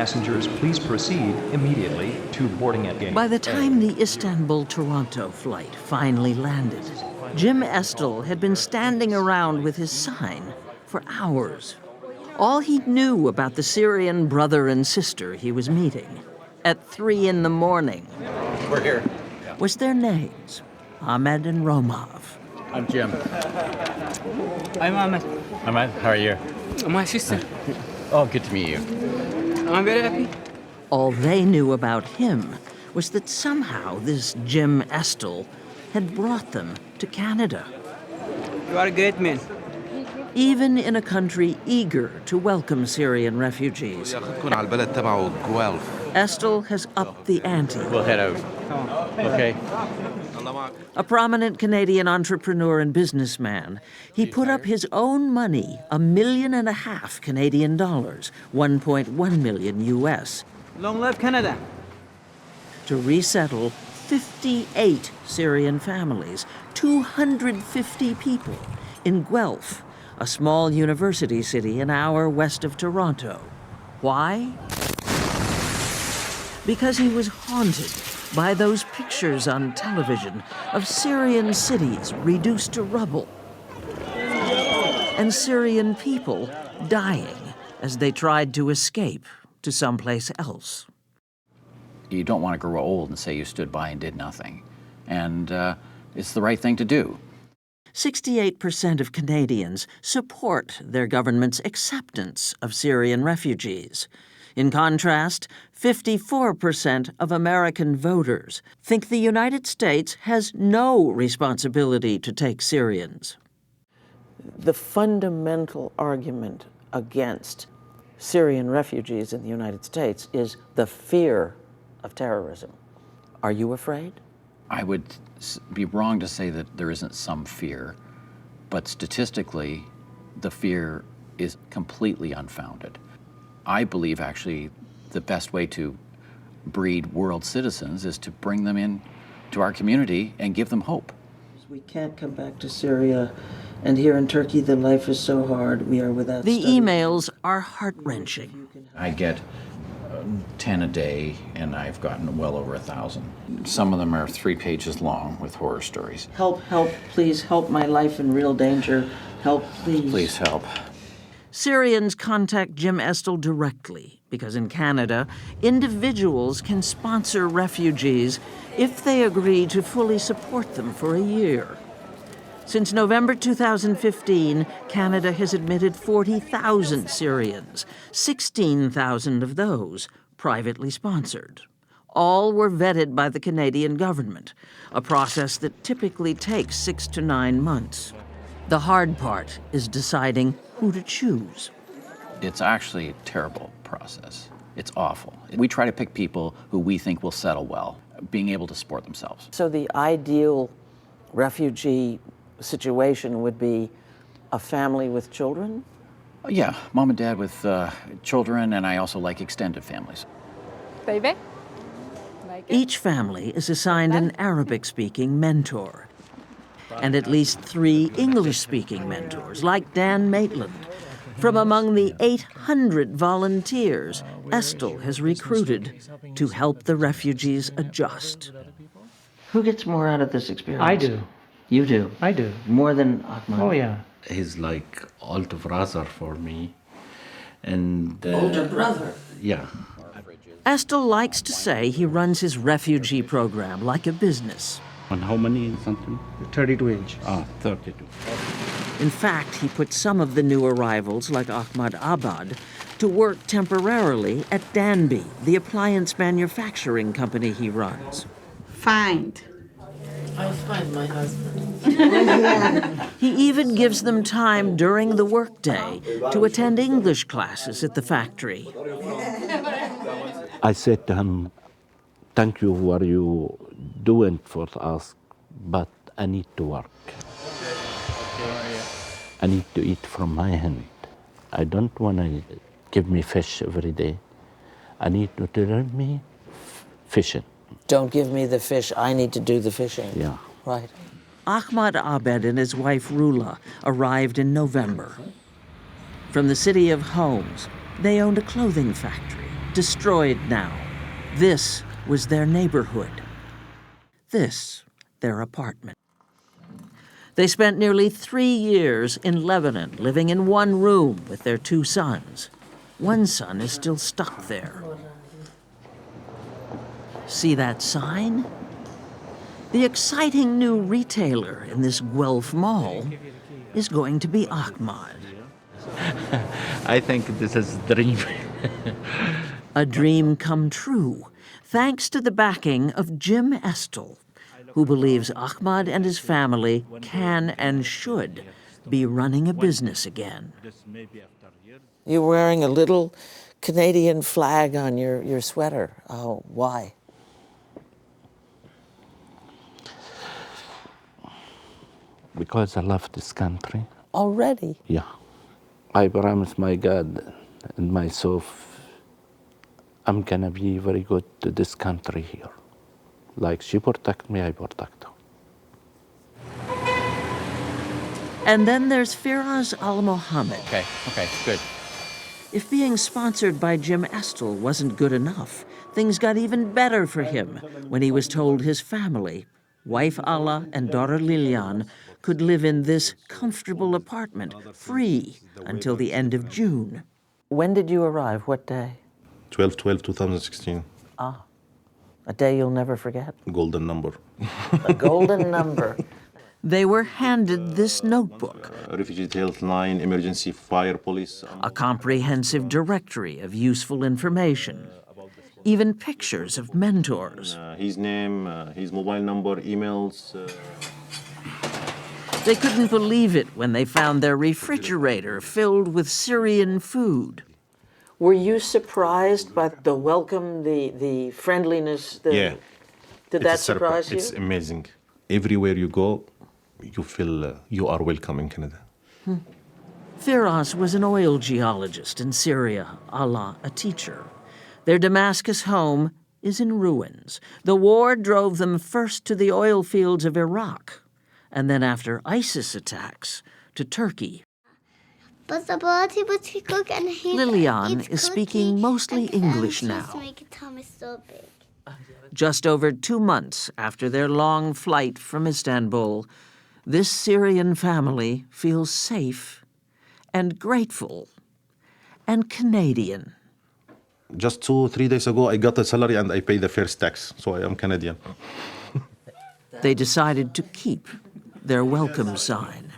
Passengers, please proceed immediately to boarding at gate. By the time the Istanbul-Toronto flight finally landed, Jim Estill had been standing around with his sign for hours. All he knew about the Syrian brother and sister he was meeting at 3 in the morning We're here. was their names, Ahmed and Romov. I'm Jim. I'm Ahmed. Ahmed, how are you? My sister. Oh, good to meet you. I'm very happy. All they knew about him was that somehow this Jim Estill had brought them to Canada. You are a great man. Even in a country eager to welcome Syrian refugees, Estill has upped the ante. We'll head out. Okay. A prominent Canadian entrepreneur and businessman, he put up his own money, $1.5 million Canadian dollars, 1.1 million US, Long live Canada. to resettle 58 Syrian families, 250 people, in Guelph, a small university city an hour west of Toronto. Why? Because he was haunted by those pictures on television of Syrian cities reduced to rubble and Syrian people dying as they tried to escape to someplace else. You don't want to grow old and say you stood by and did nothing. And it's the right thing to do. 68% of Canadians support their government's acceptance of Syrian refugees. In contrast, 54% of American voters think the United States has no responsibility to take Syrians. The fundamental argument against Syrian refugees in the United States is the fear of terrorism. Are you afraid? I would be wrong to say that there isn't some fear, but statistically, the fear is completely unfounded. I believe actually the best way to breed world citizens is to bring them in to our community and give them hope. We can't come back to Syria, and here in Turkey the life is so hard, we are without The study. emails are heart-wrenching. I get 10 a day, and I've gotten well over 1,000. Some of them are 3 pages long with horror stories. Help, help, please help, my life in real danger. Help, please. Please help. Syrians contact Jim Estill directly because in Canada, individuals can sponsor refugees if they agree to fully support them for a year. Since November 2015, Canada has admitted 40,000 Syrians, 16,000 of those privately sponsored. All were vetted by the Canadian government, a process that typically takes 6 to 9 months. The hard part is deciding who to choose. It's actually a terrible process. It's awful. We try to pick people who we think will settle well, being able to support themselves. So the ideal refugee situation would be a family with children? Yeah, mom and dad with children, and I also like extended families. Baby? Each family is assigned an Arabic-speaking mentor and at least 3 English-speaking mentors, like Dan Maitland. From among the 800 volunteers Estill has recruited to help the refugees adjust. Who gets more out of this experience? I do. You do? I do. More than Ahmad? Oh, yeah. He's like older brother for me. And Older brother? Yeah. Estill likes to say he runs his refugee program like a business. And how many something? 32 inch. 32. In fact, he put some of the new arrivals, like Ahmad Abad, to work temporarily at Danby, the appliance manufacturing company he runs. Find. I'll find my husband. He even gives them time during the workday to attend English classes at the factory. I said to him, thank you for what you doing for us, but I need to work. I need to eat from my hand. I don't want to give me fish every day. I need to learn me fishing. Don't give me the fish, I need to do the fishing. Yeah. Right. Ahmad Abed and his wife Rula arrived in November. From the city of Homs, they owned a clothing factory destroyed now. This was their neighborhood. This, their apartment. They spent nearly 3 years in Lebanon, living in one room with their 2 sons. One son is still stuck there. See that sign? The exciting new retailer in this Guelph mall is going to be Ahmad. I think this is a dream. A dream come true, thanks to the backing of Jim Estill, who believes Ahmad and his family can and should be running a business again. You're wearing a little Canadian flag on your sweater. Oh, why? Because I love this country. Already? Yeah. I promise my God and myself, I'm gonna be very good to this country here. Like she protect me, I protect her. And then there's Firas Al-Mohammed. Okay, good. If being sponsored by Jim Estill wasn't good enough, things got even better for him when he was told his family, wife Ala and daughter Lilian, could live in this comfortable apartment, free, until the end of June. When did you arrive? What day? 12/12/2016. Ah, a day you'll never forget. Golden number. A golden number. They were handed this notebook, Refugee Details Line, Emergency Fire Police. a comprehensive directory of useful information, even pictures of mentors. His name, his mobile number, emails. They couldn't believe it when they found their refrigerator filled with Syrian food. Were you surprised by the welcome, the friendliness? Yeah. Did that surprise you? It's amazing. Everywhere you go, you feel you are welcome in Canada. Firas was an oil geologist in Syria, Allah a teacher. Their Damascus home is in ruins. The war drove them first to the oil fields of Iraq, and then after ISIS attacks, to Turkey. Lilian is speaking mostly English now. Just over 2 months after their long flight from Istanbul, this Syrian family feels safe and grateful and Canadian. Just 2-3 days ago, I got a salary and I paid the first tax, so I am Canadian. They decided to keep their welcome sign.